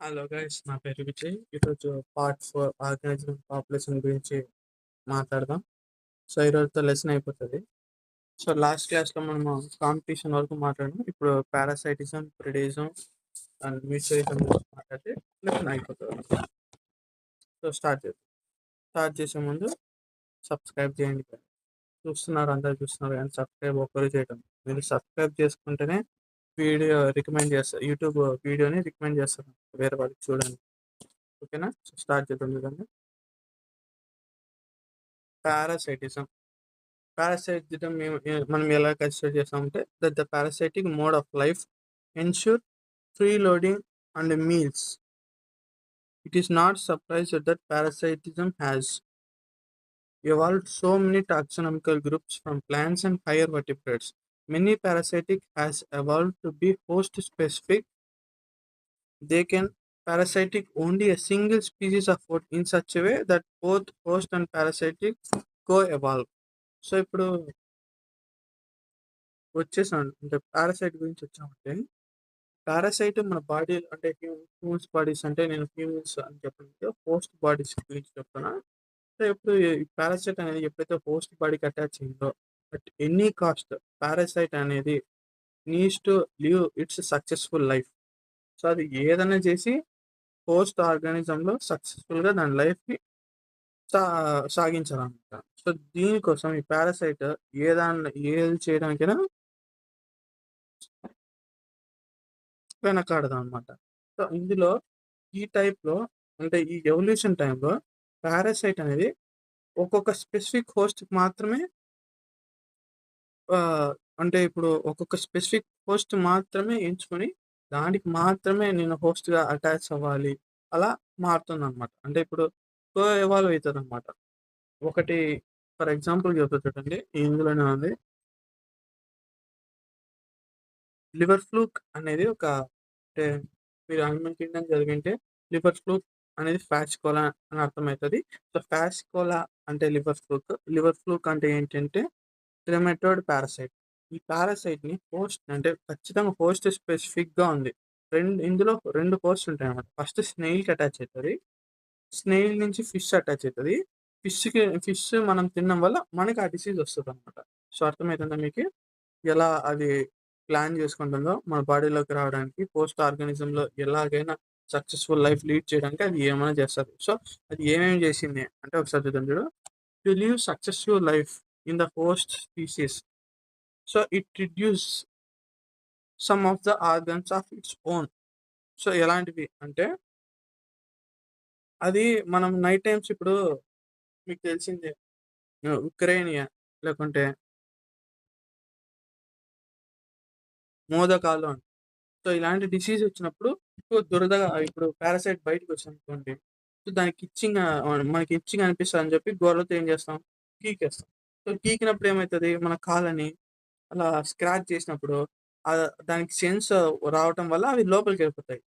Hello guys, నా పేరు విజయ్. ఈరోజు పార్ట్ 4 ఆర్గానిజం పాపులేషన్ గురించి మాట్లాడదాం. సో ఈరోజుతో లెసన్ అయిపోతుంది. సో లాస్ట్ క్లాస్లో మనము కాంపిటీషన్ వరకు మాట్లాడాం. ఇప్పుడు పారాసైటిజం, ప్రిడేజం అండ్ మ్యూచువలిజం గురించి మాట్లాడితే లెసన్ అయిపోతుంది. సో స్టార్ట్ చేసే ముందు సబ్స్క్రైబ్ చేయండి. అందరు చూస్తున్నారు కానీ సబ్స్క్రైబ్ ఒక్కరు చేయడం. మీరు సబ్స్క్రైబ్ చేసుకుంటేనే వీడియో రికమెండ్ చేస్తారు, యూట్యూబ్ వీడియోని రికమెండ్ చేస్తారు వేరే వాళ్ళకి చూడండి. ఓకేనా? సో స్టార్ట్ చేద్దాం. చూడండి, పారాసైటిజం. పారాసైటిజం మనం ఎలా కన్సిడర్ చేస్తామంటే that the parasitic mode of life ensure free loading and meals. It is not surprised that parasitism has evolved so many taxonomical groups from plants and higher vertebrates. Many parasitic has evolved to be host specific. They can parasitic only a single species of food in such a way that both host and parasitic co-evolve. So ఇప్పుడు వచ్చేసాం అంటే parasite గురించి వచ్చామంటే, parasite మన body అంటే humans bodies అంటే నేను humans అని చెప్పాను, హోస్ట్ బాడీస్ గురించి చెప్తున్నా. సో ఇప్పుడు ఈ పారాసైట్ అనేది ఎప్పుడైతే హోస్ట్ బాడీకి అటాచ్ అయిందో, అట్ ఎనీ కాస్ట్ పారాసైట్ అనేది needs to live it's successful life. So అది ఏదైనా చేసి హోస్ట్ ఆర్గానిజంలో సక్సెస్ఫుల్గా దాని లైఫ్ని సాగించాలన్నమాట. సో దీనికోసం ఈ పారాసైట్ ఏది చేయడానికైనా వెనకాడదాం అనమాట. సో ఇందులో ఈ టైప్లో అంటే ఈ ఎవల్యూషన్ టైంలో పారాసైట్ అనేది ఒక్కొక్క స్పెసిఫిక్ హోస్ట్కి మాత్రమే అంటే ఇప్పుడు ఒక్కొక్క స్పెసిఫిక్ హోస్ట్ మాత్రమే ఎంచుకొని దానికి మాత్రమే నేను హోస్ట్గా అటాచ్ అవ్వాలి, అలా మారుతుందన్నమాట. అంటే ఇప్పుడు ఎవాల్వ్ అవుతుంది అనమాట. ఒకటి ఫర్ ఎగ్జాంపుల్ చెప్తా చూడండి, ఇందులోనే ఉంది. లివర్ ఫ్లూక్ అనేది ఒక అంటే మీరు అనిమల్ కింగ్డమ్ చదివింటే లివర్ ఫ్లూక్ అనేది ఫ్యాసికోలా అని అర్థమవుతుంది. సో ఫ్యాసికోలా అంటే లివర్ ఫ్లూక్ అంటే ఏంటంటే ట్రెమటోడ్ పారాసైట్. ఈ పారాసైట్ని హోస్ట్ అంటే ఖచ్చితంగా హోస్ట్ స్పెసిఫిక్గా ఉంది. ఇందులో రెండు హోస్ట్ ఉంటాయి అన్నమాట. ఫస్ట్ స్నేయిల్కి అటాచ్ అవుతుంది, స్నేయిల్ నుంచి ఫిష్ అటాచ్ అవుతుంది. ఫిష్ మనం తినడం వల్ల మనకి ఆ డిసీజ్ వస్తుంది అనమాట. సో అర్థమవుతుందా మీకు ఎలా అది ప్లాన్ చేసుకుంటుందో మన బాడీలోకి రావడానికి, పోస్ట్ ఆర్గానిజంలో ఎలాగైనా సక్సెస్ఫుల్ లైఫ్ లీడ్ చేయడానికి అది ఏమైనా చేస్తుంది. సో అది ఏమేమి చేసింది అంటే ఒకసారి చూద్దాం. చూడు, to live successful life in the host species, so it reduce some of the organs of its own. So ఎలాంటివి అంటే అది మనం నైట్ టైమ్స్ ఇప్పుడు మీకు తెలిసిందే ఉక్రెయినియా లేకుంటే మోదకాలు అని. సో ఇలాంటి డిసీజ్ వచ్చినప్పుడు దురదగా ఇప్పుడు పారాసైట్ బయటకు వచ్చిందనుకోండి, సో దానికి మనకి ఇచ్చింగ్ అనిపిస్తుంది అని చెప్పి గోర్లతో ఏం చేస్తాం, గీకేస్తాం. సో గీకినప్పుడు ఏమవుతుంది, మన కాలని అలా స్క్రాచ్ చేసినప్పుడు దానికి సెన్స్ రావటం వల్ల అవి లోపలికి వెళ్ళిపోతాయి.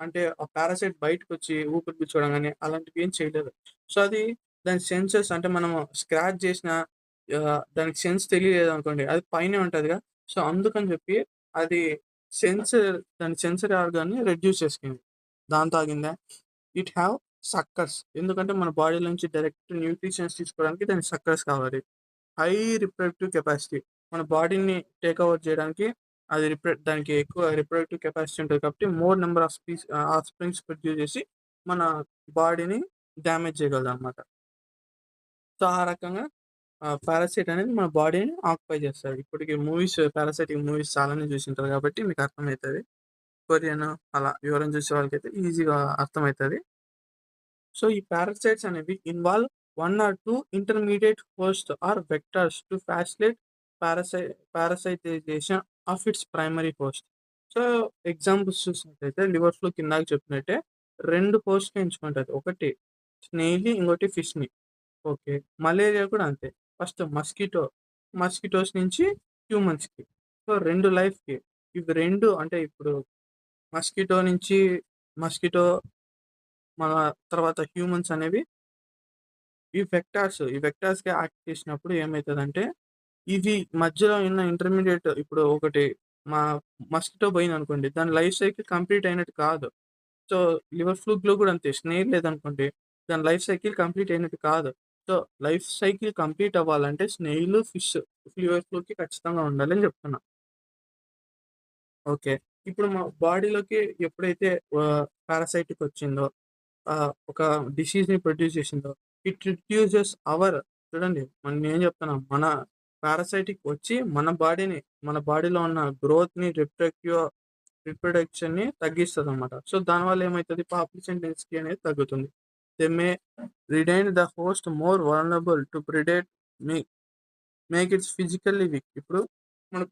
అంటే ఆ పారాసైట్ బయటకు వచ్చి ఊపిరి పీల్చుకోవడం కానీ అలాంటివి ఏం చేయలేదు. సో అది దాని సెన్సెస్ అంటే మనం స్క్రాచ్ చేసిన దానికి సెన్స్ తెలియలేదు అనుకోండి, అది పైనే ఉంటుందిగా. సో అందుకని చెప్పి అది దాని సెన్సరీ ఆర్గాన్ని రెడ్యూస్ చేసుకుంది. దాంతో ఆగిందా. ఇట్ హ్యావ్ సక్కర్స్, ఎందుకంటే మన బాడీ నుంచి డైరెక్ట్ న్యూట్రిషన్స్ తీసుకోవడానికి దానికి సక్కర్స్ కావాలి. హై రిప్రొడక్టివ్ కెపాసిటీ, మన బాడీని టేక్ ఓవర్ చేయడానికి అది దానికి ఎక్కువ రిప్రొడక్టివ్ కెపాసిటీ ఉంటుంది కాబట్టి more number of of springs produce చేసి మన బాడీని డ్యామేజ్ చేయగలదు అనమాట. సో ఆ రకంగా పారాసైట్ అనేది మన బాడీని ఆక్యుపై చేస్తుంది. ఇప్పటికి పారాసైటిక్ మూవీస్ చాలానే చూసింటారు కాబట్టి మీకు అర్థమవుతుంది. కొరియన్ అలా వివరం చూసే వాళ్ళకైతే ఈజీగా అర్థమవుతుంది. సో ఈ పారాసైట్స్ అనేవి involve 1 or 2 intermediate host or vectors to facilitate parasitization of its primary host. So examples చూసినట్టయితే లివర్ ఫ్లూ కిందాక చెప్పినట్టే 2 హోస్ట్ని ఎంచుకుంటుంది. ఒకటి స్నేయిల్ని, ఇంకోటి ఫిష్ని. ఓకే, మలేరియా కూడా అంతే. ఫస్ట్ మస్కిటోస్ నుంచి హ్యూమన్స్కి. సో 2 లైఫ్కి ఇవి 2 అంటే ఇప్పుడు మస్కిటో మన తర్వాత హ్యూమన్స్ అనేవి ఈ వెక్టార్స్‌కి యాక్ట్ చేసినప్పుడు ఏమైతదంటే, ఇవి మధ్యలో ఉన్న ఇంటర్మీడియేట్ ఇప్పుడు ఒకటి మా మస్కిటో పోయిందనుకోండి, దాని లైఫ్ సైకిల్ కంప్లీట్ అయినట్టు కాదు. సో, సో, లివర్ ఫ్లూక్‌లో గూడా అంతే. స్నేల్ లేదనుకోండి, దాని లైఫ్ సైకిల్ కంప్లీట్ అయినట్టు కాదు. సో, లైఫ్ సైకిల్ కంప్లీట్ అవ్వాలంటే స్నేయిలు, ఫిష్, లివర్ ఫ్లూక్‌కి ఖచ్చితంగా ఉండాలని జెప్తున్నా. ఓకే. ఇప్పుడు మా బాడీలోకి ఎప్పుడైతే పారాసైటికొచ్చిందో, ఒక డిసీజ్‌ని ప్రొడ్యూస్ చేసిందో, ఇట్ రిడ్యూసెస్ అవర్ చూడండి నేనేం చెప్తున్నా, మన పారాసైటిక్ వచ్చి మన బాడీలో ఉన్న గ్రోత్‌ని, రిప్రొడక్షన్‌ని తగ్గిస్తదనమాట. సో, దానివల్ల ఏమైతది పాపులేషన్ డెన్సిటీ అనేది తగ్గుతుంది. They render the host more vulnerable to predate may make its physically weak. ఇప్పుడు మన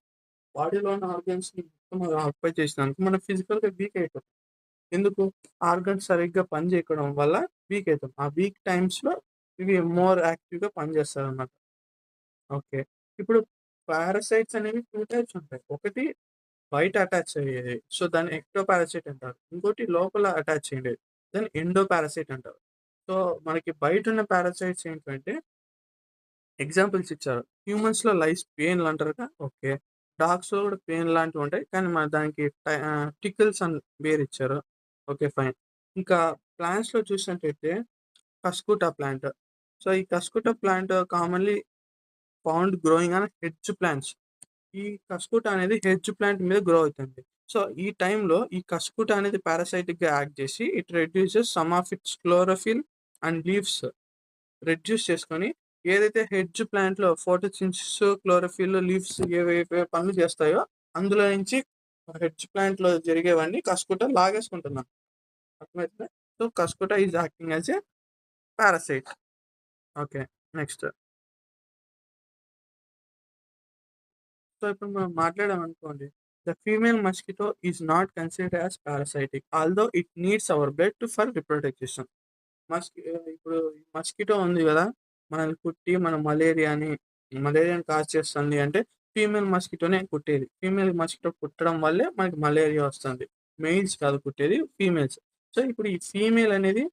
బాడీలో ఉన్న ఆర్గాన్స్‌ని మొత్తం ఆక్యుపై చేసినందుకు మనం ఫిజికల్‌గా వీక్ అయిపోతాం. ఎందుకు? ఆర్గాన్స్ సరిగ్గా పని చేయకపోవడం వల్ల వీక్ అయితాం. ఆ వీక్ టైమ్స్‌లో ఇవి మోర్ యాక్టివ్‌గా పనిచేస్తాయన్నమాట. ఓకే. ఇప్పుడు పారాసైట్స్ అనేవి 2 టైప్స్ ఉంటాయి. ఒకటి బయట అటాచ్ అయ్యేది. సో, దాన్ని ఎక్టో పారాసైట్ అంటారు. ఇంకోటి లోపల అటాచ్ అయ్యేది. దాన్ని ఎండో పారాసైట్ అంటారు. సో, మనకి బయటున్న పారాసైట్స్ ఏంటంటే ఎగ్జాంపుల్స్ ఇచ్చారు. హ్యూమన్స్‌లో లైస్ పేన్‌లంటారుగా ఓకే. డాగ్స్‌లో కూడా పేన్ లాంటివుంటాయి. కానీ మన దానికి టికిల్స్ అని పేరిచ్చారు. ఓకే. ఫైన్. ఇంకా ప్లాంట్స్‌లో చూసినట్టయితే కస్కుటా ప్లాంట్. సో, ఈ cuscuta plant commonly found growing on hedge plants. ఈ కస్కుటా అనేది హెడ్జ్ ప్లాంట్ మీద గ్రో అవుతుంది. సో, ఈ టైంలో ఈ కస్కుటా అనేది పారాసైటిక్‌గా యాక్ట్ చేసి it reduces some of its chlorophyll and leaves reduce చేసుకొని ఏదైతే హెడ్జ్ ప్లాంట్‌లో ఫోటోసింథసిస్, క్లోరోఫిల్, లీవ్స్ ఏవైతే పనులు చేస్తాయో అందులో నుంచి హెడ్జ్ ప్లాంట్‌లో జరిగేవన్నీ కస్కుటా లాగేసుకుంటుందన్నమాట. అర్థమైతుందా? So, cuscuta is acting as a parasite. Okay. Next. So, ఇప్పుడు మనం మాట్లాడామనుకోండి. The female mosquito is not considered as parasitic although it needs our blood for reproduction. ఇప్పుడు మస్కిటో ఉంది గదా! మనల్ని కుట్టి మన మలేరియాని కాజ్ చేస్తుంది అంటే ఫీమేల్ మస్కిటోనే కుట్టేది. ఫీమేల్ మస్కిటో కుట్టడం వల్లే మనకి మలేరియా వస్తుంది. మెయిల్స్ కాదు కుట్టేది ఫీమేల్స్. సో, ఇప్పుడు ఈ ఫీమేల్ అనేది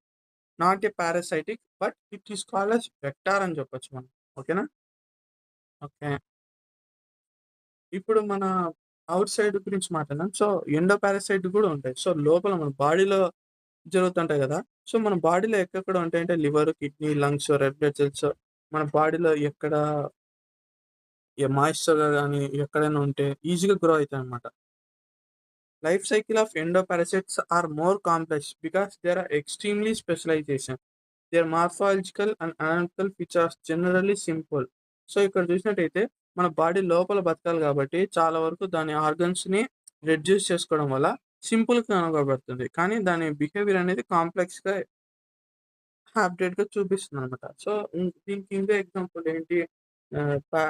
not a parasitic but it is called as vector అని చెప్పొచ్చు మనం. ఓకేనా? ఓకే. ఇప్పుడు మన ఔట్ సైడ్ గురించి మాట్లాడినాం. సో, ఎండో పారాసైట్ గూడా ఉంటాయి. సో, లోపల మన బాడీలో జరుగుతుంటాయి గదా! సో, మన బాడీలో ఎక్కడెక్కడ ఉంటాయంటే liver, kidney, lungs, red blood cells మన బాడీలో ఎక్కడ మాయిశ్చర్‌గా గాని ఎక్కడైనా ఉంటే ఈజీగా గ్రో అయితాయన్నమాట. Life cycle of endoparasites are more complex because they are extremely specialization. Their morphological and anatomical features generally simple. So, ఇక్కడ చూసినట్టయితే మన బాడీ లోపల బతకాలి గాబట్టి చాలా వరకు దాని ఆర్గన్స్‌ని రెడ్యూస్ చేసుకోవడం వల్ల సింపుల్‌గా కనపడుతుంది. కానీ దాని బిహేవియర్ అనేది కాంప్లెక్స్‌గా అప్‌డేట్‌గా చూపిస్తుందనమాట. సో, దీనికి ఇంకో ఎగ్జాంపుల్ ఏంటి? ఆహ్, పా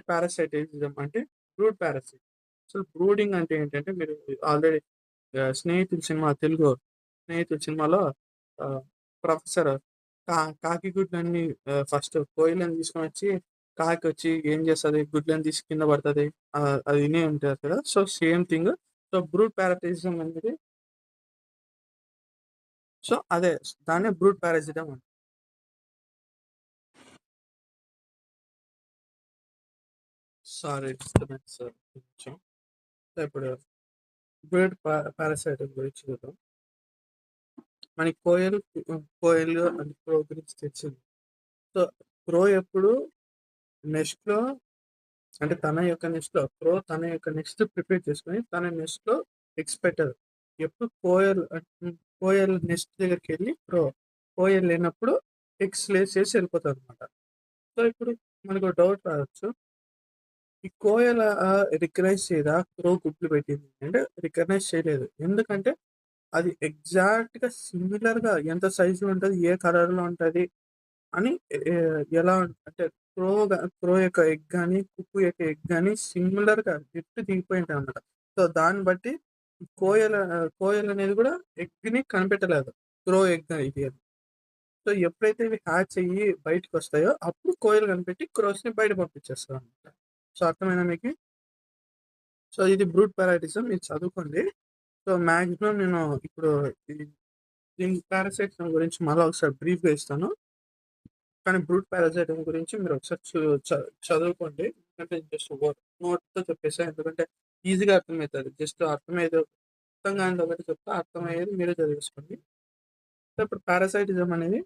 పారాసైటిజం అంటే బ్రూడ్ పారాసైట్. అసలు బ్రూడింగ్ అంటే ఏంటంటే మీరు ఆల్రెడీ 'స్నేహితుడు' సినిమా తెలుగు 'స్నేహితుడు' సినిమాలో ఆహ్, ప్రొఫెసర్ కాకి గుడ్లన్నీ ఫస్ట్ కోయిలని తీసుకొనొచ్చి కాకొచ్చి ఏం చేస్తది? గుడ్లను తీసి కింద పడతది. అది వినే ఉంటారు కదా! So, same thing. So, brood parasitism అనేది సో, అదే దాన్నే బ్రూడ్ పారాసిటం అంటారు. సారీ డిస్టర్బెన్స్ కొంచెం. సో, ఇప్పుడు బ్రూడ్ పారాసైట్ గురించి చూద్దాం. మనకి కోయల్ అండ్ క్రో గురించి తెలిసింది. సో, క్రో ఎప్పుడు నెస్ట్‌లో అంటే తన యొక్క నెస్ట్ ప్రిపేర్ చేసుకొని తన నెస్ట్‌లో ఎగ్స్ పెట్టదు. ఎప్పుడు కోయల్ నెస్ట్ దగ్గరికెళ్ళి కోయల్ లేనప్పుడు ఎగ్స్ లేసేసి ఎళ్ళిపోతదనమాట. సో, ఇప్పుడు మనకో డౌట్ రావచ్చు. ఈ కోయల రికగ్నైజ్ చేయదా క్రో గుడ్లు పెట్టింది అంటే రికగ్నైజ్ చేయలేదు. ఎందుకంటే అది ఎగ్జాక్ట్‌గా సిమిలర్‌గా ఎంత సైజ్‌లో ఉంటది, ఏ కలర్‌లో ఉంటది అని ఎలా అంటే క్రో యొక్క ఎగ్ గాని, కుక్కు యొక్క ఎగ్ గాని సిమిలర్‌గా డిట్టు దిగిపోయుంటాయన్నమాట. సో, దాన్ని బట్టి కోయల్ అనేది కూడా ఎగ్‌ని కనిపెట్టలేదు. క్రో ఎగ్ ఇది అని. సో, ఎప్పుడైతే ఇవి హ్యాచ్ అయ్యి బయటికొస్తాయో అప్పుడు కోయల్ కనిపెట్టి క్రోస్‌ని బయట పంపించేస్తదన్నమాట. సో, అర్థమైందా మీకి? సో, ఇది బ్రూట్ పారాడిజం ఇది చదువుకోండి. సో, మాక్సిమం నేను ఇప్పుడు ఇది దీని పారాసైట్స్ గురించి మళ్ళా ఒకసారి బ్రీఫ్‌గా ఇస్తాను. కానీ బ్రూట్ పారాసైటిజం గురించి మీరు ఒకసారి చదువుకోండి. ఎందుకంటే జస్ట్ నోట్‌తో చెప్పేసా. ఎందుకంటే ఈజీగా అర్థమైతది. జస్ట్ అర్థమయ్యేది అర్థం కానిది ఒకటి చెప్తా. అర్థమయ్యేది మీరే చదివేసుకోండి. సో, ఇప్పుడు పారాసైటిజం అనేది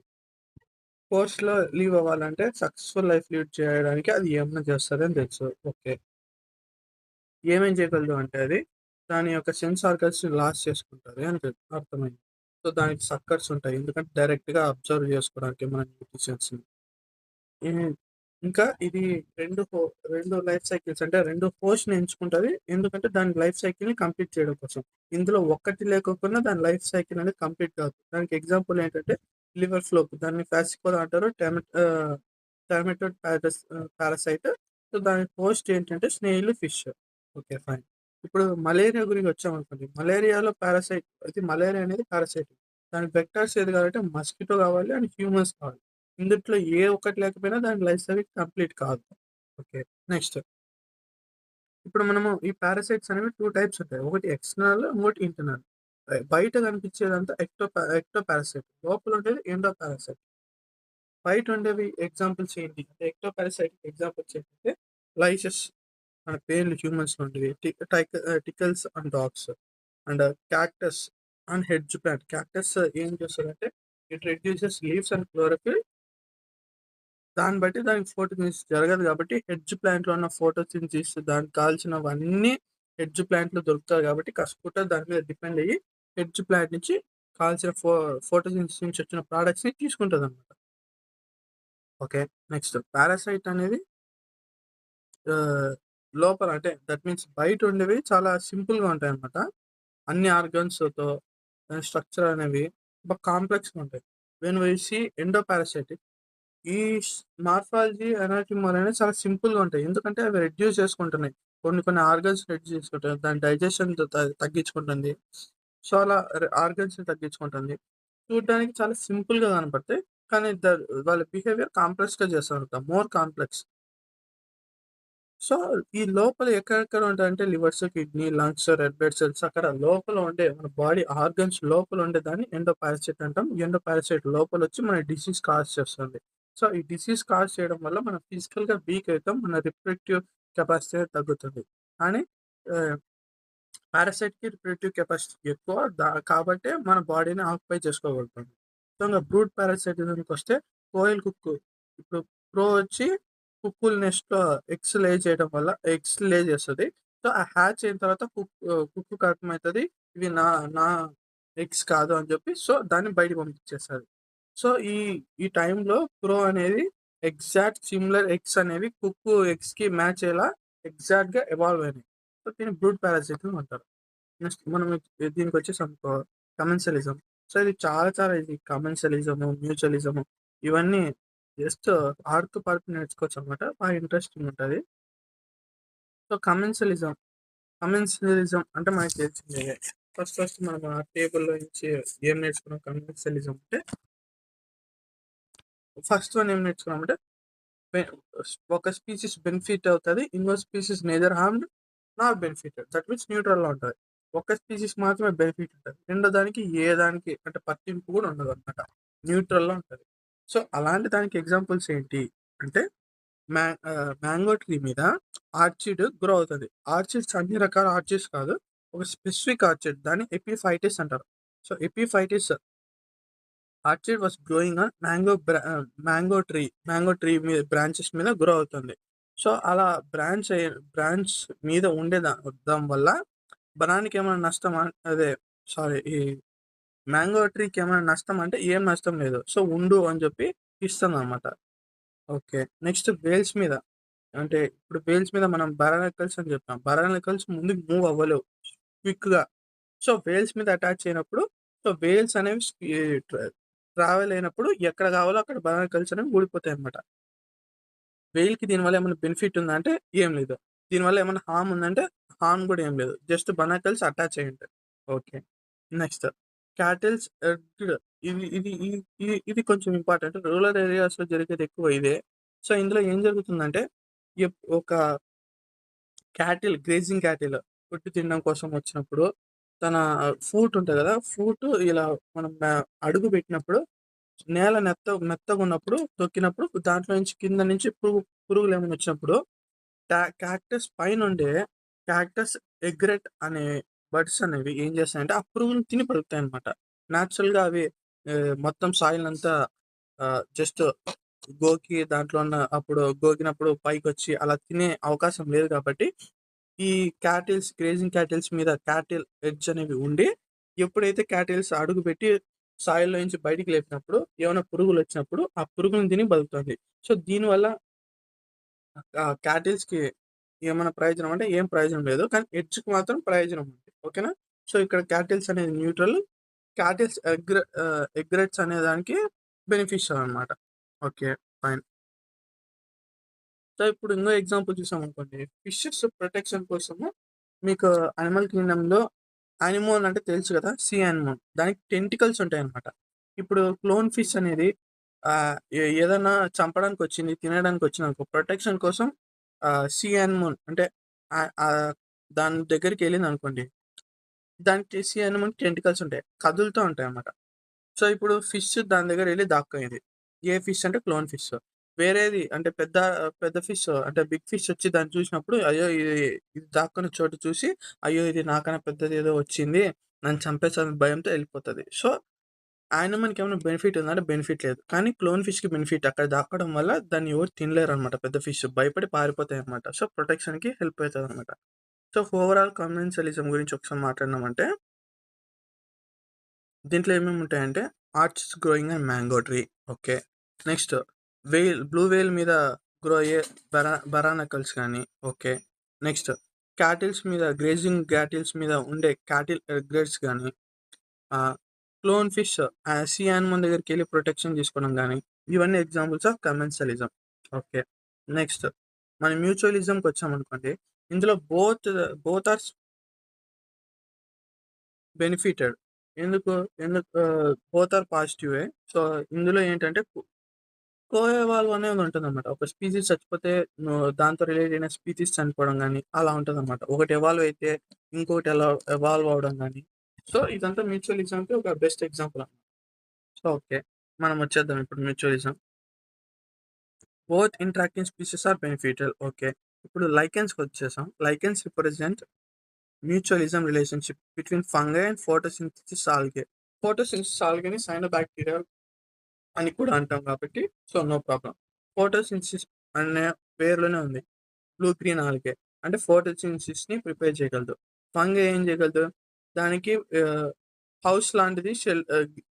పోస్ట్‌లో లీవ్ అవ్వాలంటే సక్సెస్‌ఫుల్ లైఫ్ లీడ్ చేయడానికి అది ఏమన్నా చేస్తదని తెలుసు. ఓకే. ఏమేం చేయగలదు అంటే అది దాని యొక్క సెన్స్ ఆర్గన్స్‌ని లాస్ చేసుకుంటది అని అర్థమైంది. సో, దానికి సక్కర్స్ ఉంటాయి. ఎందుకంటే డైరెక్ట్‌గా అబ్జర్వ్ చేసుకోవడానికి మన న్యూట్రిషన్స్‌ని. హ్మ్. ఇంకా ఇది 2 2 లైఫ్ సైకిల్స్ అంటే 2 పోస్ట్‌ని ఎంచుకుంటది. ఎందుకంటే దాని లైఫ్ సైకిల్‌ని కంప్లీట్ చేయడం కోసం. ఇందులో ఒక్కటి లేకోకున్నా దాని లైఫ్ సైకిల్ అనేది కంప్లీట్ కాదు. దానికి ఎగ్జాంపుల్ ఏంటంటే లివర్ ఫ్లోక్ దాన్ని ఫాసికోల్ అంటారు. టర్మెటోడ్ పారాసైట్. సో, దాని పోస్ట్ ఏంటంటే స్నేయిల్, ఫిష్. ఓకే. ఫైన్. ఇప్పుడు మలేరియా గురించి వచ్చామనుకోండి. మలేరియాలో పారాసైట్ అది మలేరియా అనేది పారాసైట్. దానికి వెక్టర్స్ ఏది కావాలంటే మస్కిటో కావాలి అండ్ హ్యూమన్స్ కావాలి. ఇందుట్లో ఏ ఒక్కటి లేకపోయినా దాని లైఫ్ సైకిల్ కంప్లీట్ కాదు. ఓకే. నెక్స్ట్ ఇప్పుడు మనము ఈ పారాసైట్స్ అనేవి 2 టైప్స్ ఉంటాయి. ఒకటి ఎక్స్టర్నల్, ఇంకోటి ఇంటర్నల్. బయట కనిపించేదంతా ఎక్టో పారాసైట్. లోపల ఉండేది ఎండో పారాసైట్. బయట ఉండేవి ఎగ్జాంపుల్స్ ఏంటి? అంటే ఎక్టో పారాసైట్ ఎగ్జాంపుల్స్ ఏంటంటే లైసెస్ మన పేర్లు హ్యూమన్స్‌లో ఉండేవి. Ticks and dogs and cactus and hedge plant. Cactus ఏం చేస్తదంటే it reduces leaves and chlorophyll దాన్ని బట్టి దానికి ఫోటోసిన్థసిస్ జరగదు కాబట్టి హెడ్జ్ ప్లాంట్‌లో ఉన్న ఫోటోసిన్థసిస్ దానికి కావాల్సినవన్నీ హెడ్జ్ ప్లాంట్‌లో దొరుకుతాయి కాబట్టి కస్కుట దాని మీద డిపెండ్ అయ్యి హెడ్జ్ ప్లాంట్ నుంచి కావాల్సిన ఫోటోసిన్థసిస్ నుంచి వచ్చిన ప్రొడక్ట్స్‌ని తీసుకుంటదనమాట. ఓకే. నెక్స్ట్ పారాసైట్ అనేది ఆహ్, లోపల అంటే దట్ మీన్స్ బయట ఉండేవి చాలా సింపుల్‌గా ఉంటాయన్నమాట. అన్ని ఆర్గాన్స్‌తో దాని స్ట్రక్చర్ అనేవి కాంప్లెక్స్‌గా ఉంటాయి. When we see endoparasitic ఈ మార్ఫాలజీ, అనాటమీ అనేది చాలా సింపుల్‌గా ఉంటాయి. ఎందుకంటే అవి రెడ్యూస్ చేసుకుంటున్నాయి. కొన్ని కొన్ని ఆర్గాన్స్ రెడ్యూస్ చేసుకుంటాయి. దాని డైజెషన్ తగ్గించుకుంటుంది. సో, అలా ఆర్గాన్స్‌ని తగ్గించుకుంటుంది. చూడడానికి చాలా సింపుల్‌గా కనపడతాయి. కానీ వాళ్ళ బిహేవియర్ కాంప్లెక్స్‌గా చేస్తారన్నమాట. More complex. సో, ఈ లోపల ఎక్కడెక్కడ ఉంటాయంటే levers, kidney, lungs, red blood cells అక్కడ లోపల ఉండే మన బాడీ ఆర్గన్స్ లోపల ఉండేదాన్ని ఎండో పారాసైట్ అంటాం. ఎండో పారాసైట్ లోపలొచ్చి మన డిసీజ్ కాజ్ చేస్తుంది. సో, ఈ డిసీజ్ కాజ్ చేయడం వల్ల మనం ఫిజికల్‌గా వీక్ అయితాం. మన రిప్రొడక్టివ్ కెపాసిటీ అనేది తగ్గుతుంది. కానీ ఆహ్, పారాసైట్‌కి రిప్రొడక్టివ్ కెపాసిటీ ఎక్కువ. కాబట్టే మన బాడీని ఆక్యుపై చేసుకోగలుగుతుంది. సో, ఇంగ బ్రూట్ పారాసైటిజంకొస్తే కోయిల్ కుక్కు. ఇప్పుడు క్రో వచ్చి కుక్కుల నెస్ట్‌లో ఎగ్స్ లే చేయడం వల్ల ఎగ్స్ లే చేస్తది. సో, ఆ హ్యాచ్ అయిన తర్వాత కుక్కుకి అర్థమైతది. ఇవి నా నా ఎగ్స్ కాదు అని చెప్పి సో, దాన్ని బయటికి పంపించేస్తది. సో, ఈ టైంలో క్రో అనేది ఎగ్జాక్ట్ సిమిలర్ ఎగ్స్ అనేవి కుక్కు ఎగ్స్‌కి మ్యాచ్ అయ్యేలా ఎగ్జాక్ట్‌గా ఎవాల్వ్ అయినాయి. సో, దీన్ని బ్రూట్ పారాసిటిజం అంటారు. నెక్స్ట్ మనం దీనికొచ్చేసనుకో కమెన్షియలిజం. సో, ఇది చాలా చాలా ఈజీ. కమెన్షియలిజము, మ్యూచువలిజము ఇవన్నీ జస్ట్ ఆడుతూ పాడుతూ నేర్చుకోవచ్చనమాట. బాగా ఇంట్రెస్టింగ్ ఉంటది. సో, కమెన్షియలిజం అంటే మనకు తెలిసిందే. ఫస్ట్ ఫస్ట్ మనం ఆ టేబుల్‌లో నుంచి ఏం నేర్చుకున్నాం కమెన్షియలిజం అంటే ఫస్ట్ వన్ ఏం నేర్చుకున్నామంటే బె ఒక స్పీసీస్ బెనిఫిట్ అవుతది. ఇంకో species neither harmed not benefited. That means న్యూట్రల్‌లో ఉంటది. ఒక స్పీసీస్ మాత్రమే బెనిఫిట్ ఉంటది. రెండో దానికి ఏ దానికి అంటే పట్టింపు కూడా ఉండదనమాట. న్యూట్రల్‌లో ఉంటది. సో, అలాంటి దానికి ఎగ్జాంపుల్స్ ఏంటి అంటే మ్యాంగో ట్రీ మీద ఆర్చిడ్ గ్రో అవుతది. ఆర్చిడ్స్ అన్ని రకాల ఆర్చిడ్స్ కాదు. ఒక స్పెసిఫిక్ ఆర్చిడ్ దాన్ని ఎపిఫైటిస్ అంటారు. So, epiphytes orchid was growing on mango tree మీద బ్రాంచెస్ మీద గ్రో అవుతుంది. సో, అలా బ్రాంచ్ మీద ఉండడం వల్ల బనానాకేమైనా నష్టమా? అదే సారీ ఈ మ్యాంగో ట్రీకేమైనా నష్టం అంటే ఏం నష్టం లేదు. సో, ఉండు అని చెప్పి ఇస్తుందనమాట. ఓకే. నెక్స్ట్ వేల్స్ మీద అంటే ఇప్పుడు వేల్స్ మీద మనం బారానికల్స్ అని చెప్పాం. బారానికల్స్ ముందుకు మూవ్ అవ్వలేవు క్విక్‌గా. సో, వేల్స్ మీద అటాచ్ అయినప్పుడు సో, వేల్స్ అనేవి ట్ర ట్రావెల్ అయినప్పుడు ఎక్కడ కావాలో అక్కడ బారానికల్స్ అనేవి ఊడిపోతాయన్నమాట. వేల్‌కి దీనివల్ల ఏమైనా బెనిఫిట్ ఉందా అంటే ఏం లేదు. దీనివల్ల ఏమైనా హార్మ్ ఉందంటే హార్మ్ కూడా ఏం లేదు. జస్ట్ బనాకల్స్ అటాచ్ అయ్యి ఉంటాయి. ఓకే. నెక్స్ట్ క్యాటిల్స్ ఎర్గ్డ్ ఇది ఇది ఇది ఇది ఇది కొంచెం ఇంపార్టెంట్. రూరల్ ఏరియాస్‌లో జరిగేది ఎక్కువ ఇదే. సో, ఇందులో ఏం జరుగుతుందంటే ఒక గ్రేజింగ్ క్యాటిల్ ఫుడ్ తినడం కోసం వచ్చినప్పుడు తన ఫూట్ ఉంటది కదా! ఫూట్ ఇలా మనం అడుగు పెట్టినప్పుడు నేల మెత్తగున్నప్పుడు తొక్కినప్పుడు దాంట్లో నుంచి కింద నుంచి పురుగులేమైనా వచ్చినప్పుడు క్యాక్టస్ పైనుండే క్యాక్టస్ ఎగ్రెట్ అనే బర్డ్స్ అనేవి ఏం చేస్తాయంటే ఆ పురుగుని తిని బతుకుతాయన్నమాట. నేచురల్‌గా అవి మొత్తం సాయిల్ అంతా జస్ట్ గోకి దాంట్లో ఉన్న అప్పుడు గోకినప్పుడు పైకొచ్చి అలా తినే అవకాశం లేదు కాబట్టి, ఈ గ్రేజింగ్ క్యాటిల్స్ మీద క్యాటిల్ ఎడ్జ్ అనేవి ఉండి, ఎప్పుడైతే క్యాటిల్స్ అడుగుపెట్టి సాయిల్‌లో నుంచి బయటికి లేపినప్పుడు, ఏమైనా పురుగులొచ్చినప్పుడు, ఆ పురుగుని తిని బతుకుతుంది. సో, దీనివల్ల క్యాటిల్స్‌కి ఏమన్నా ప్రయోజనం అంటే ఏం ప్రయోజనం లేదు. కానీ ఎడ్జ్‌కి మాత్రం ప్రయోజనం ఉంది. ఓకేనా? సో, ఇక్కడ క్యాటిల్స్ అనేది న్యూట్రల్. ఎగ్రెట్స్ అనే దానికి బెనిఫిషియల్ అనమాట. ఓకే. ఫైన్. సో, ఇప్పుడు ఇంకో ఎగ్జాంపుల్ చూసామనుకోండి. ఫిషెస్ ప్రొటెక్షన్ కోసము మీకు యానిమల్ కింగ్డమ్‌లో యానిమోన్ అంటే తెలుసు కదా! See anemone. దానికి టెంటికల్స్ ఉంటాయన్నమాట. ఇప్పుడు క్లోన్ ఫిష్ అనేది ఏదన్నా చంపడానికొచ్చింది, తినడానికొచ్చిందనుకో ప్రొటెక్షన్ కోసం సీ యానిమోన్ అంటే దాని దగ్గరికెళ్ళిందనుకోండి. దానికి సీ యానిమోన్‌కి టెంటికల్స్ ఉంటాయి. కదులుతా ఉంటాయన్నమాట. సో, ఇప్పుడు ఫిష్ దాని దగ్గరెళ్లి దాక్కునేది. ఏ ఫిష్ అంటే క్లోన్ ఫిష్. వేరేది అంటే పెద్ద ఫిష్ అంటే బిగ్ ఫిష్ వచ్చి దాన్ని చూసినప్పుడు అయ్యో! ఇది దాక్కున్న చోటు చూసి అయ్యో! ఇది నాకన్నా పెద్దదేదో వచ్చింది. నన్ను చంపేస్తదని భయంతో ఎళ్ళిపోతది. సో, యానిమల్‌కి ఏమైనా బెనిఫిట్ ఉందా అంటే బెనిఫిట్ లేదు. కానీ క్లోన్ ఫిష్‌కి బెనిఫిట్. అక్కడ దాక్కోవడం వల్ల దాన్ని ఎవరు తినలేరనమాట పెద్ద ఫిష్. భయపడి పారిపోతాయన్నమాట. సో, ప్రొటెక్షన్‌కి హెల్ప్ అయితదనమాట. సో, ఓవరాల్ కమెన్షియలిజం గురించి ఒకసారి మాట్లాడినామంటే దీంట్లో ఏమేముంటాయంటే, orchids growing and mango tree. Okay. Next blue whale మీద గ్రో అయ్యే బరానకల్స్ గానీ, ఓకే. నెక్స్ట్ గ్రేజింగ్ క్యాటిల్స్ మీద ఉండే క్యాటిల్ ఎగ్రెట్స్ గానీ, ah, clown fish sea animal దగ్గరికెళ్ళి ప్రొటెక్షన్ తీసుకోవడం గానీ, ఇవన్నీ examples of commensalism. Okay. Next మన మ్యూచువలిజంకొచ్చామనుకోండి, ఇందులో బోత్ ఆర్ బెనిఫిటెడ్. ఎందుకు? బోత్ ఆర్ పాజిటివే. సో, ఇందులో ఏంటంటే కోఎవాల్వ్ అనేది ఉంటదనమాట. ఒక స్పీసీస్ చచ్చిపోతే దాంతో రిలేట్ అయిన స్పీసీస్ చనిపోవడం గాని, అలా ఉంటదనమాట. ఒకటి ఎవాల్వ్ అయితే ఇంకోటి ఎవాల్వ్ అవ్వడం గాని. సో, ఇదంతా మ్యూచువలిజంకి ఒక బెస్ట్ ఎగ్జాంపుల్ అనమాట. So, okay. మనం వచ్చేద్దాం ఇప్పుడు mutualism. Both interacting species are beneficial. Okay. ఇప్పుడు లైకెన్స్‌కొచ్చేసాం. Lichens represent mutualism relationship between fungi and photosynthesis algae. Photosynthesis ఆల్గేని సైనోబాక్టీరియా అని కూడా అంటాం కాబట్టి సో, నో ప్రాబ్లమ్. ఫోటోసింథసిస్ అనే పేరులోనే ఉంది. Blue green algae. అంటే ఫోటోసింథసిస్‌ని ప్రిపేర్ చేయగలదు. ఫంగై ఏం చేయగలదు? దానికి హౌస్ లాంటిది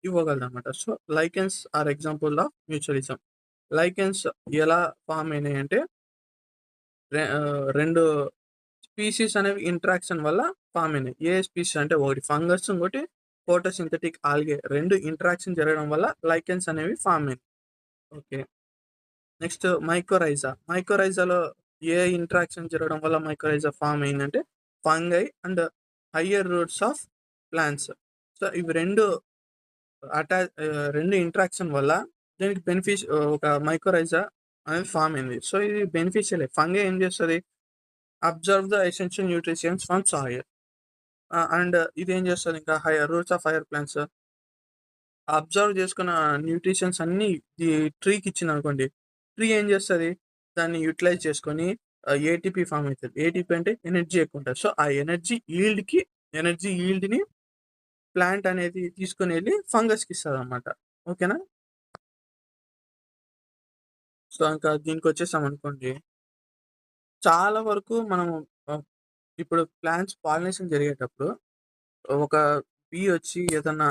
ఇవ్వగలదనమాట. So, lichens are example of mutualism. Lichens ఎలా ఫార్మ్ అయినాయంటే 2 స్పీసీస్ అనేవి ఇంటరాక్షన్ వల్ల ఫార్మ్ అయినాయి. ఏ స్పీసీస్ అంటే ఒకటి ఫంగస్, ఇంకోటి ఫోటోసింథటిక్ ఆల్గే 2 ఇంటరాక్షన్ జరగడం వల్ల లైకెన్స్ అనేవి ఫార్మ్ అయినాయి. ఓకే. Next mycorrhiza. మైకోరైజాలో ఏ ఇంటరాక్షన్ జరగడం వల్ల మైకోరైజా ఫార్మ్ అయిందంటే fungi and higher roots of plants. So, ఇవి 2 ఇంటరాక్షన్ వల్ల దీనికి ఒక మైకోరైజా అనేది ఫార్మ్ అయింది. సో, ఇది బెనిఫిషియలే. ఫంగై ఏం చేస్తది? Observe the essential nutritions from soil. And ఇదేం చేస్తది ఇంకా roots of higher plants observe చేసుకున్న న్యూట్రిషన్స్ అన్నీ ఈ ట్రీకి ఇచ్చిందనుకోండి. ట్రీ ఏం చేస్తది? దాన్ని యుటిలైజ్ చేసుకొని ఏటీపీ ఫార్మ్ అయితది. ఏటీపీ అంటే ఎనర్జీ ఎక్కువుంటది. సో, ఆ ఎనర్జీ ఈల్డ్‌ని ప్లాంట్ అనేది తీసుకొనెళ్ళి ఫంగస్‌కి ఇస్తదనమాట. ఓకేనా? సో, ఇంకా దీనికొచ్చేసామనుకోండి. చాలా వరకు మనము ఆహ్, ఇప్పుడు ప్లాంట్స్ పాలినేషన్ జరిగేటప్పుడు ఒక బీ వచ్చి ఏదన్నా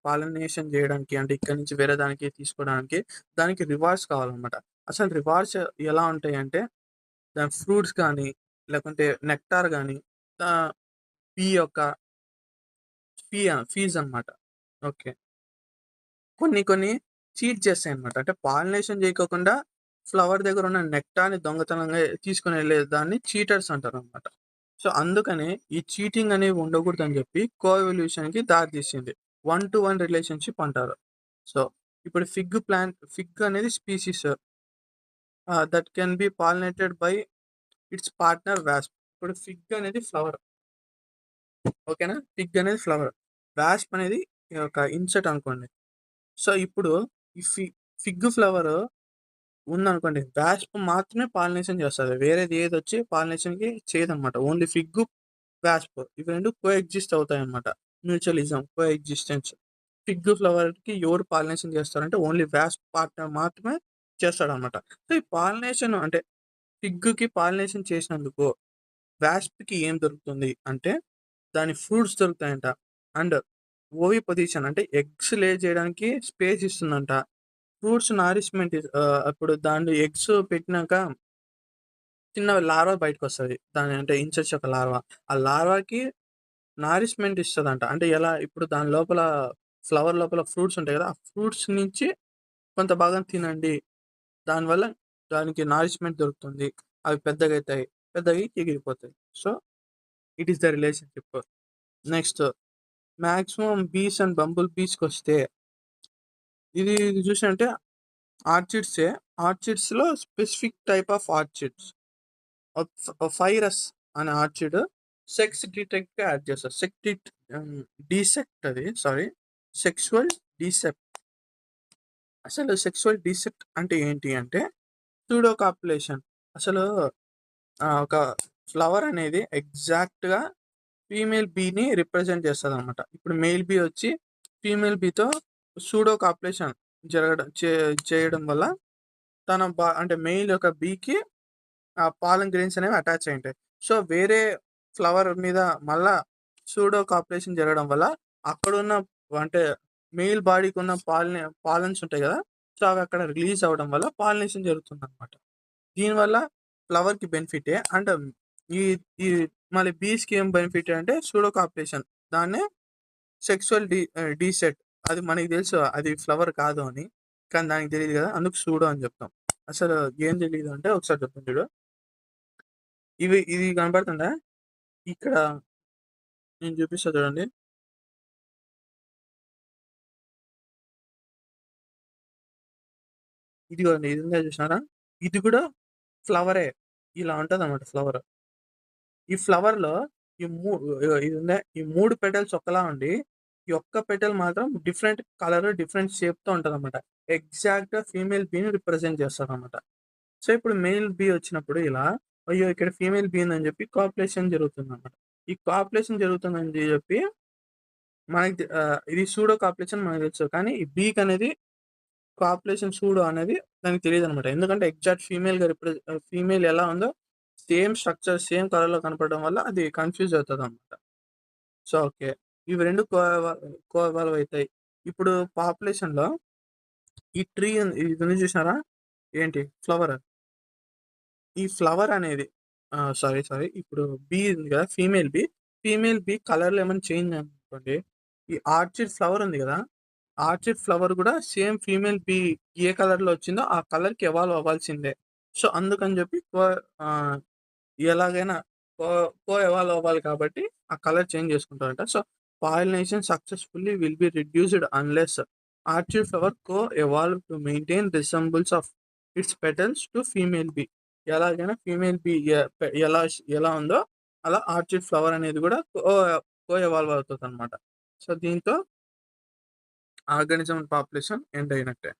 పాలినేషన్ జేయడానికి అంటే ఇక్కడి నుంచి వేరే దానికి తీసుకోవడానికి దానికి రివార్డ్స్ కావాలనమాట. అసలు రివార్డ్స్ ఎలా ఉంటాయంటే దాని ఫ్రూట్స్ గానీ, లేకుంటే నెక్టార్ గానీ ఆహ్, బీ యొక్క ఫీజ్ అనమాట. ఓకే. కొన్ని చీట్ చేస్తాయన్నమాట. అంటే పాలినేషన్ జేయకోకుండా ఫ్లవర్ దగ్గరున్న నెక్టార్‌ని దొంగతనంగా తీసుకొనెళ్ళే దాన్ని చీటర్స్ అంటారనమాట. సో, అందుకనే ఈ చీటింగ్ అనేవి ఉండకూడదని జెప్పి కోఎవల్యూషన్‌కి దారి తీసింది. 1-1 రిలేషన్‌షిప్ అంటారు. సో, ఇప్పుడు ఫిగ్ అనేది species that can be pollinated by it's partner wasp. ఇప్పుడు ఫిగ్ అనేది ఫ్లవర్. ఓకేనా? ఫిగ్ అనేది ఫ్లవర్. వాస్ప్ అనేది ఒక ఇన్సెక్ట్ అనుకోండి. సో, ఇప్పుడు ఈ ఫిగ్ ఫ్లవరు ఉందనుకోండి. వాస్ప్ మాత్రమే పాలినేషన్ చేస్తది. వేరేది ఏదొచ్చి పాలినేషన్‌కి చేయదనమాట. ఓన్లీ ఫిగ్గు వాస్ప్ ఇవి 2 కోఎగ్జిస్ట్ అవుతాయన్నమాట. Mutualism, coexistence. ఫిగ్ ఫ్లవర్‌కి ఎవరు పాలినేషన్ చేస్తారంటే ఓన్లీ వాస్ప్ పార్ట్‌నర్ మాత్రమే చేస్తాడన్నమాట. సో, ఈ పాలినేషన్ అంటే ఫిగ్‌కి పాలినేషన్ చేసినందుకు వాస్ప్‌కి ఏం దొరుకుతుంది అంటే దాని ఫ్రూట్స్ దొరుకుతాయంట. అండ్ ఓవి పొజిషన్ అంటే ఎగ్స్ లే చేయడానికి స్పేస్ ఇస్తుందంట. ఫ్రూట్స్ నారిష్‌మెంట్ అప్పుడు దాన్ని ఎగ్స్ పెట్టినాక చిన్న లార్వా బయటకొస్తది. దాని అంటే ఇన్సెక్ట్స్ యొక్క లార్వా. ఆ లార్వాకి నారిష్‌మెంట్ ఇస్తదంట. అంటే ఎలా? ఇప్పుడు దాని లోపల ఫ్లవర్ లోపల ఫ్రూట్స్ ఉంటాయి గదా! ఆ ఫ్రూట్స్ నుంచి కొంత భాగం తినండి. దానివల్ల దానికి నారిష్‌మెంట్ దొరుకుతుంది. అవి పెద్దగయితాయి. పెద్దగయి ఎగిరిపోతాయి. So, it is the relationship. Next maximum bees and bumble బీస్‌కొస్తే ఇది చూసినంటే ఆర్చిడ్సే. ఆర్చిడ్స్‌లో స్పెసిఫిక్ టైప్ ఆఫ్ ఆర్చిడ్స్. ఫైరస్ అనే ఆర్చిడ్ సెక్స్ డిటెక్ట్‌గా యాడ్ చేస్తారు. డీసెక్ట్ అది సారీ. సెక్సువల్ డీసెప్ట్. అసలు సెక్సువల్ డీసెప్ట్ అంటే ఏంటి అంటే సూడో కాపులేషన్. అసలు ఒక ఫ్లవర్ అనేది ఎగ్జాక్ట్‌గా ఫీమేల్ బీని రిప్రజెంట్ చేస్తదనమాట. ఇప్పుడు మేల్ బీ వచ్చి ఫీమేల్ బీతో సూడో కాపులేషన్ జరగడం చేయడం వల్ల తన అంటే మెయిల్ యొక్క బీకి ఆ పాలన్ గ్రెయిన్స్ అనేవి అటాచ్ అయ్యుంటాయి. సో, వేరే ఫ్లవర్ మీద మళ్ళా సూడో కాపులేషన్ జరగడం వల్ల అక్కడున్న అంటే మెయిల్ బాడీకున్న పాలన్స్ ఉంటాయి గదా! సో, అవి అక్కడ రిలీజ్ అవ్వడం వల్ల పాలినేషన్ జరుగుతుందనమాట. దీనివల్ల ఫ్లవర్‌కి బెనిఫిటే. అండ్ ఈ ఈ మళ్ళీ బీస్‌కి ఏం బెనిఫిట్ అంటే సూడో కాపులేషన్. దాన్నే డీసెట్. అది మనకి తెలుసు అది ఫ్లవర్ కాదు అని. కానీ దానికి తెలీదు గదా! అందుకు సూడో అని జెప్తాం. అసలు ఏం తెలీదు అంటే ఒకసారి చెప్తాను చూడు. ఇది కనపడుతుందా? ఇక్కడ నేను చూపిస్తా చూడండి. ఇదిగోండి ఇది ఉందా చూసినారా? ఇది కూడా ఫ్లవరే. ఇలా ఉంటదన్నమాట ఫ్లవర్. ఈ ఫ్లవర్‌లో ఇది ఉందా? ఈ 3 పెటల్స్ ఒకలా ఉండి, ఈ ఒక్క పెటల్ మాత్రం డిఫరెంట్ కలర్, డిఫరెంట్ షేప్‌తో ఉంటదన్నమాట. ఎగ్జాక్ట్‌గా ఫీమేల్ బీని రిప్రజెంట్ చేస్తదన్నమాట. సో, ఇప్పుడు మేల్ బీ వచ్చినప్పుడు ఇలా, అయ్యో! ఇక్కడ ఫీమేల్ బీ ఉందని చెప్పి కాపులేషన్ జరుగుతుందన్నమాట. ఈ కాపులేషన్ జరుగుతుందని చెప్పి ఇది సూడో కాపులేషన్ మనకు తెలుసు. కానీ ఈ బీకనేది కాపులేషన్ సూడో అనేది దానికి తెలీదనమాట. ఎందుకంటే ఎగ్జాక్ట్ ఫీమేల్ ఎలా ఉందో సేమ్ స్ట్రక్చర్, సేమ్ కలర్‌లో కనపడడం వల్ల అది కన్‌ఫ్యూజ్ అవుతదనమాట. So, okay. ఇవి 2 కోఎవాల్వ్ అయితాయి. ఇప్పుడు పాపులేషన్‌లో ఈ ఇది ఉంది చూసారా? ఏంటి ఫ్లవర్. ఈ ఫ్లవర్ అనేది సారీ. ఇప్పుడు బీ ఉంది కదా! ఫీమేల్ బీ కలర్‌లో ఏమైనా చేంజ్ అయిందనుకోండి, ఈ ఆర్చిడ్ ఫ్లవర్ ఉంది గదా! ఆర్చిడ్ ఫ్లవర్ గూడా సేమ్ ఫీమేల్ బీ ఏ కలర్‌లో వచ్చిందో ఆ కలర్‌కి ఎవాల్వ్ అవ్వాల్సిందే. సో, అందుకని జెప్పి ఎలాగైనా కో కో ఎవాల్వ్ అవ్వాలి కాబట్టి ఆ కలర్ చేంజ్ చేసుకుంటారంట. So, pollination successfully will be reduced unless orchid flower co evolve to maintain resembles of its petals to female bee. ఎలాగైనా ఫీమేల్ బీ ఎలా ఉందో అలా ఆర్చిడ్ ఫ్లవర్ అనేది గూడా కో ఎవాల్వ్ అవుతదనమాట. సో, దీంతో ఆర్గానిజం పాపులేషన్ ఎండ్ అయినట్టే.